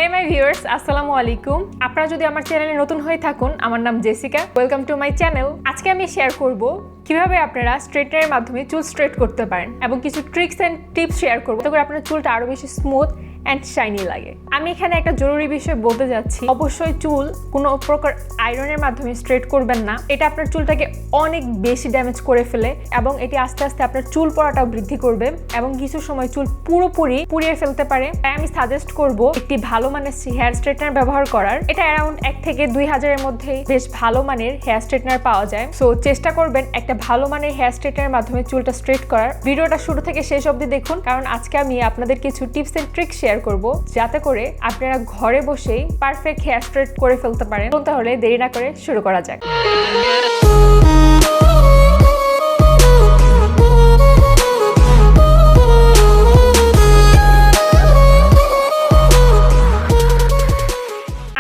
Hey my viewers, আসসালামু আলাইকুম। আপনারা যদি আমার চ্যানেলে নতুন হয়ে থাকুন, আমার নাম Jessica. Welcome to my channel. আজকে আমি শেয়ার করব কিভাবে আপনারা স্ট্রেটনারের মাধ্যমে চুল স্ট্রেট করতে পারেন এবং কিছু ট্রিক্স এন্ড টিপস শেয়ার করব যাতে করে আপনার চুলটা আরো বেশি স্মুথ এন্ড শাইনি লাগে। আমি এখানে একটা জরুরি বিষয় বলতে যাচ্ছি, অবশ্যই চুল কোনো প্রকার আয়রনের মাধ্যমে স্ট্রেট করবেন না। এটা আপনার চুলটাকে অনেক বেশি ড্যামেজ করে ফেলে এবং এটি আস্তে আস্তে আপনার চুল পড়াটাও বৃদ্ধি করবে এবং কিছু সময় চুল পুরোপুরি পুড়িয়ে ফেলতে পারে। তাই আমি সাজেস্ট করব একটি ভালো মানের হেয়ার স্ট্রেটনার ব্যবহার করার। এটা অ্যারাউন্ড 1 থেকে 2000 এর মধ্যে বেশ ভালো মানের হেয়ার স্ট্রেটনার পাওয়া যায়। সো চেষ্টা করবেন একটা ভালো মানের হেয়ার স্ট্রেটনারের মাধ্যমে চুলটা স্ট্রেট করার। ভিডিওটা শুরু থেকে শেষ অবধি দেখুন, কারণ আজকে আমি আপনাদের কিছু টিপস এন্ড ট্রিক্স শেয়ার করব যাতে করে আপনারা ঘরে বসেই পারফেক্ট হেয়ার স্ট্রেট করে ফেলতে পারেন। তাহলে দেরি না করে শুরু করা যাক।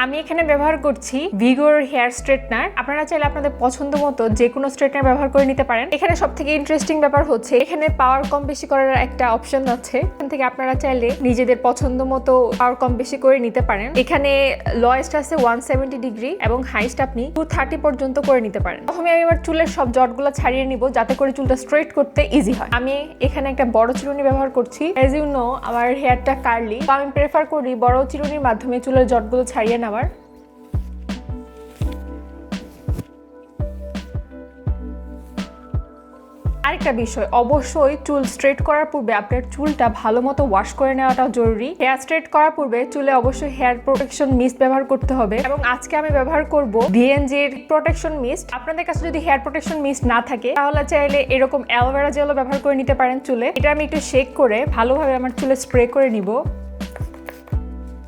আমি এখানে ব্যবহার করছি ভিগর হেয়ার স্ট্রেটনার। আপনারা চাইলে আপনাদের পছন্দ মতো যে কোনো স্ট্রেটনার ব্যবহার করে নিতে পারেন। এখানে সবথেকে ইন্টারেস্টিং ব্যাপার হচ্ছে এখানে পাওয়ার কম বেশি করার একটা অপশন আছে। এখান থেকে আপনারা চাইলে নিজেদের পছন্দ মতো পাওয়ার কম বেশি করে নিতে পারেন। এখানে লোয়েস্ট আছে 170 ডিগ্রি এবং হাইস্ট আপনি 230 পর্যন্ত করে নিতে পারেন। প্রথমে আমি আমার চুলের সব জটগুলো ছাড়িয়ে নিব যাতে করে চুলটা স্ট্রেট করতে ইজি হয়। আমি এখানে একটা বড় চিরুনি ব্যবহার করছি। অ্যাজ ইউ নো আমার হেয়ারটা কার্লি, তো আমি প্রেফার করি বড় চিরুনির মাধ্যমে চুলের জটগুলো ছাড়িয়ে নেওয়ার। আরেকটা বিষয়, অবশ্যই চুল স্ট্রেট করার পূর্বে আপনার চুলটা ভালো মতো ওয়াশ করে নেওয়াটা জরুরি। হেয়ার স্ট্রেট করার পূর্বে চুলে অবশ্যই হেয়ার প্রোটেকশন মিস্ট ব্যবহার করতে হবে এবং আজকে আমি ব্যবহার করব ডিএনজির প্রোটেকশন মিস্ট। আপনাদের কাছে যদি হেয়ার প্রোটেকশন মিস্ট না থাকে তাহলে চাইলে এরকম অ্যালোভেরা জেলও ব্যবহার করে নিতে পারেন চুলে। এটা আমি একটু শেক করে ভালোভাবে আমার চুলে স্প্রে করে নিব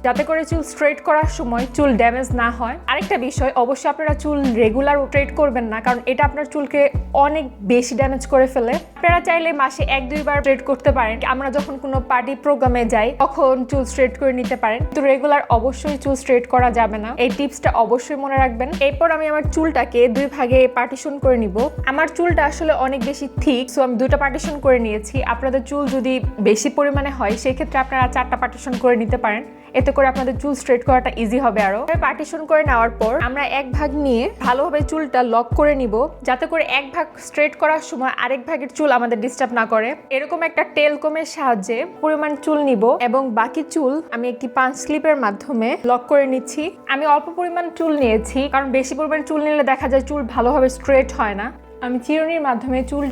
যাতে করে চুল স্ট্রেট করার সময় চুল ড্যামেজ না হয়। আরেকটা বিষয়, অবশ্যই আপনারা চুল রেগুলার স্ট্রেট করবেন না, কারণ এটা আপনার চুলকে অনেক বেশি ড্যামেজ করে ফেলে। আপনারা চাইলে মাসে 1-2 বার স্ট্রেট করতে পারেন। আমরা যখন কোনো পার্টি প্রোগ্রামে যাই তখন চুল স্ট্রেট করে নিতে পারেন, কিন্তু রেগুলার অবশ্যই চুল স্ট্রেট করা যাবে না। এই টিপসটা অবশ্যই মনে রাখবেন। এরপর আমি আমার চুলটাকে 2 ভাগে পার্টিশন করে নিব। আমার চুলটা আসলে অনেক বেশি থিক, সো আমি 2টা পার্টিশন করে নিয়েছি। আপনাদের চুল যদি বেশি পরিমাণে হয় সেক্ষেত্রে আপনারা 4টা পার্টিশন করে নিতে পারেন, এতে করে আপনাদের চুল স্ট্রেট করাটা ইজি হবে। আরো পার্টিশন করে নেওয়ার পর আমরা 1 ভাগ নিয়ে ভালোভাবে চুলটা লক করে নিব যাতে করে 1 ভাগ স্ট্রেট করার সময় আরেক ভাগের চুল আমাদের ডিস্টার্ব না করে। এরকম একটা টেল কমের সাহায্যে পরিমাণ চুল নিব এবং বাকি চুল আমি একটি পাঞ্চ ক্লিপের মাধ্যমে লক করে নিচ্ছি। আমি অল্প পরিমাণ চুল নিয়েছি, কারণ বেশি পরিমাণ চুল নিলে দেখা যায় চুল ভালোভাবে স্ট্রেট হয় না। আমি চিরুনির মাধ্যমে চুল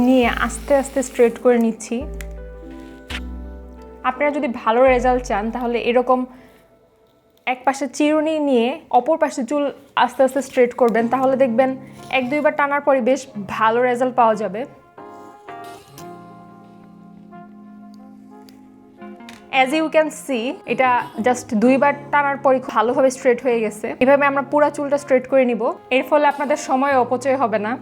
নিয়ে আস্তে আস্তে স্ট্রেট করে নিচ্ছি। আপনারা যদি ভালো রেজাল্ট চান তাহলে এরকম এক পাশে চিরুনি নিয়ে অপর পাশে চুল আস্তে আস্তে স্ট্রেট করবেন, তাহলে দেখবেন 1-2 বার টানার পরে বেশ ভালো রেজাল্ট পাওয়া যাবে। অ্যাজ ইউ ক্যান সি, এটা জাস্ট 2 বার টানার পরে ভালোভাবে স্ট্রেট হয়ে গেছে। এভাবে আমরা পুরো চুলটা স্ট্রেট করে নিব, এর ফলে আপনাদের সময় অপচয় হবে না।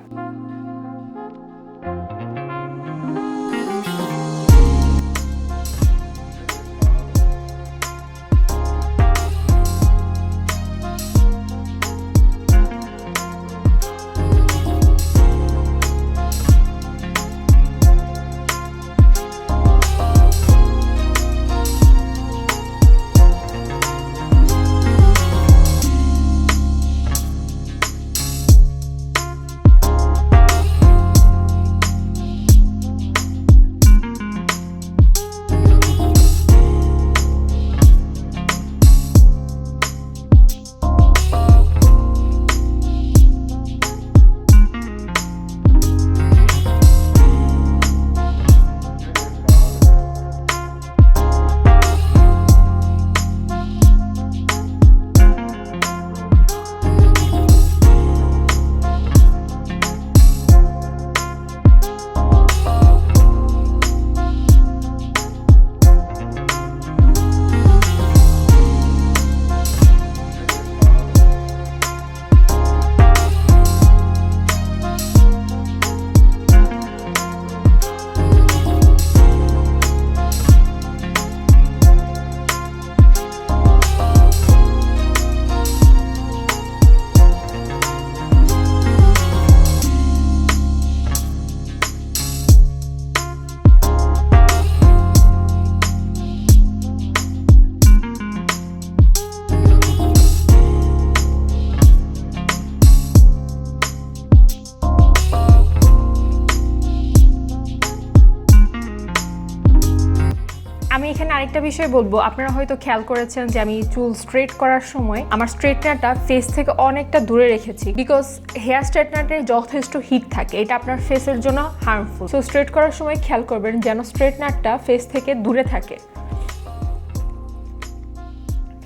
আমি এখানে আরেকটা বিষয় বলবো, আপনারা হয়তো খেয়াল করেছেন যে আমি চুল স্ট্রেট করার সময় আমার স্ট্রেটনারটা ফেস থেকে অনেকটা দূরে রেখেছি, বিকজ হেয়ার স্ট্রেটনারে যথেষ্ট হিট থাকে, এটা আপনার ফেসের জন্য হার্মফুল। সো স্ট্রেট করার সময় খেয়াল করবেন যেন স্ট্রেটনারটা ফেস থেকে দূরে থাকে।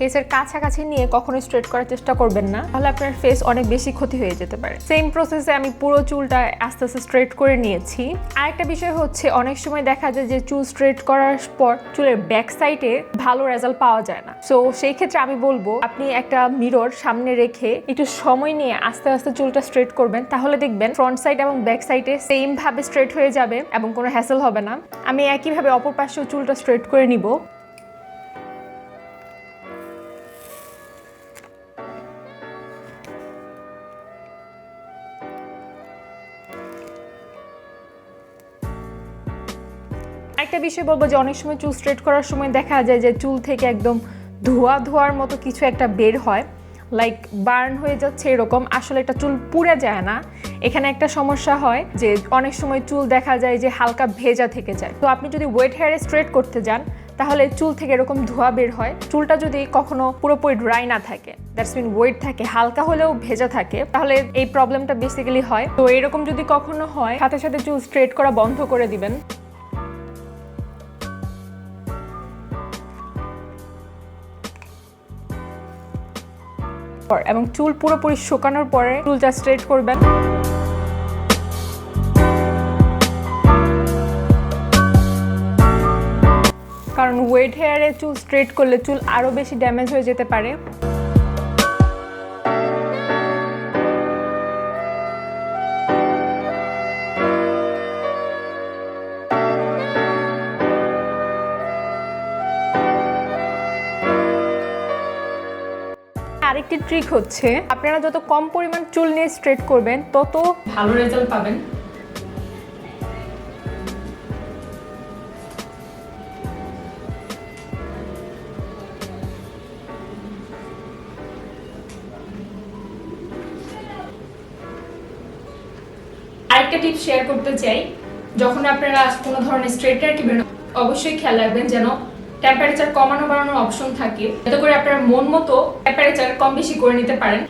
ফেসের কাছাকাছি নিয়ে কখনো স্ট্রেট করার চেষ্টা করবেন না, তাহলে আপনার ফেস অনেক বেশি ক্ষতি হয়ে যেতে পারে। সেম প্রসেসে আমি পুরো চুলটা আস্তে আস্তে স্ট্রেট করে নিয়েছি। আরেকটা বিষয় হচ্ছে, অনেক সময় দেখা যায় যে চুল স্ট্রেট করার পর চুলের ব্যাক সাইডে ভালো রেজাল্ট পাওয়া যায় না। সো সেই ক্ষেত্রে আমি বলবো আপনি একটা মিরর সামনে রেখে একটু সময় নিয়ে আস্তে আস্তে চুলটা স্ট্রেট করবেন, তাহলে দেখবেন ফ্রন্ট সাইড এবং ব্যাক সাইডে সেম ভাবে স্ট্রেট হয়ে যাবে এবং কোনো হ্যাসেল হবে না। আমি একইভাবে অপর পাশেও চুলটা স্ট্রেট করে নিব। একটা বিষয় বলবো যে অনেক সময় চুল স্ট্রেট করার সময় দেখা যায় যে চুল থেকে একদম ধোয়ার মতো কিছু একটা বের হয়, লাইক বার্ন হয়ে যাচ্ছে এরকম। আসলে এটা চুল পুড়ে যায় না। এখানে একটা সমস্যা হয় যে অনেক সময় চুল দেখা যায় যে হালকা ভেজা থেকে যায়। তো আপনি যদি ওয়েট হেয়ারে স্ট্রেট করতে যান তাহলে চুল থেকে এরকম ধোয়া বের হয়। চুলটা যদি কখনো পুরোপুরি ড্রাই না থাকে, দ্যাটস মিন ওয়েট থাকে, হালকা হলেও ভেজা থাকে, তাহলে এই প্রবলেমটা বেসিক্যালি হয়। তো এরকম যদি কখনো হয়, সাথে সাথে চুল স্ট্রেট করা বন্ধ করে দিবেন। এবং চুল পুরোপুরি শুকানোর পরে চুলটা স্ট্রেট করবেন। কারণ ওয়েট হেয়ারে চুল স্ট্রেট করলে চুল আরো বেশি ড্যামেজ হয়ে যেতে পারে। আরেকটি ট্রিক হচ্ছে, আপনারা যত কম পরিমাণ চুল নিয়ে স্ট্রেট করবেন তত ভালো রেজাল্ট পাবেন। আরেকটা টিপস শেয়ার করতে চাই, যখন আপনারা কোনো ধরনের স্ট্রেটনার কিনবেন অবশ্যই খেয়াল রাখবেন যেন টেম্পারেচার কমানো বাড়ানোর অপশন থাকে, যাতে করে আপনারা মন মতো টেম্পারেচার কম বেশি করে নিতে পারেন।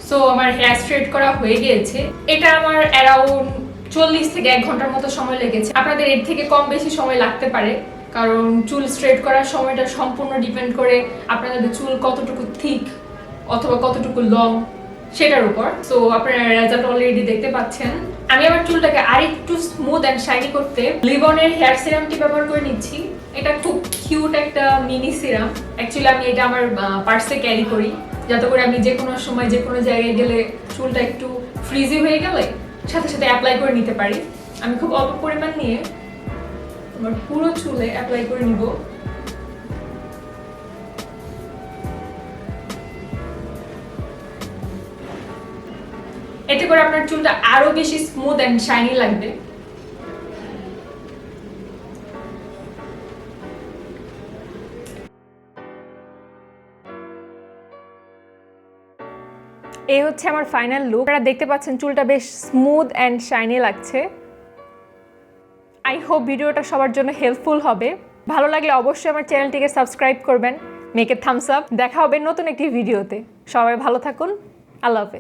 সো আমার হেয়ার স্ট্রেট করা হয়ে গিয়েছে। এটা আমার অ্যারাউন্ড 40 থেকে 1 ঘন্টার মতো সময় লেগেছে। আপনাদের এর থেকে কম বেশি সময় লাগতে পারে, কারণ চুল স্ট্রেট করার সময়টা সম্পূর্ণ ডিপেন্ড করে আপনাদের চুল কতটুকু থিক অথবা কতটুকু লং সেটার উপর। সো আপনারা রেজাল্ট অলরেডি দেখতে পাচ্ছেন। আমি আমার চুলটাকে আরেকটু স্মুথ অ্যান্ড শাইনি করতে লিভনের হেয়ার সিরামটি ব্যবহার করে নিচ্ছি। এটা খুব কিউট একটা মিনি সিরাম। অ্যাকচুয়ালি আমি এটা আমার পার্সে ক্যারি করি, যাতে করে আমি যে কোনো সময় যে কোনো জায়গায় গেলে চুলটা একটু ফ্রিজি হয়ে গেলে সাথে সাথে অ্যাপ্লাই করে নিতে পারি। আমি খুব অল্প পরিমাণ নিয়ে আমার পুরো চুলে অ্যাপ্লাই করে নিব। এতে করে আপনার চুলটা আরো বেশি স্মুথ এন্ড শাইনি লাগবে। এই হচ্ছে আমার ফাইনাল লুক। আপনারা দেখতে পাচ্ছেন চুলটা বেশ স্মুথ এন্ড শাইনি লাগছে। আই হোপ ভিডিওটা সবার জন্য হেল্পফুল হবে। ভালো লাগলে অবশ্যই আমার চ্যানেলটিকে সাবস্ক্রাইব করবেন। Make a Thums up. দেখা হবে নতুন একটি ভিডিওতে। সবাই ভালো থাকুন। আল্লাহ হাফেজ।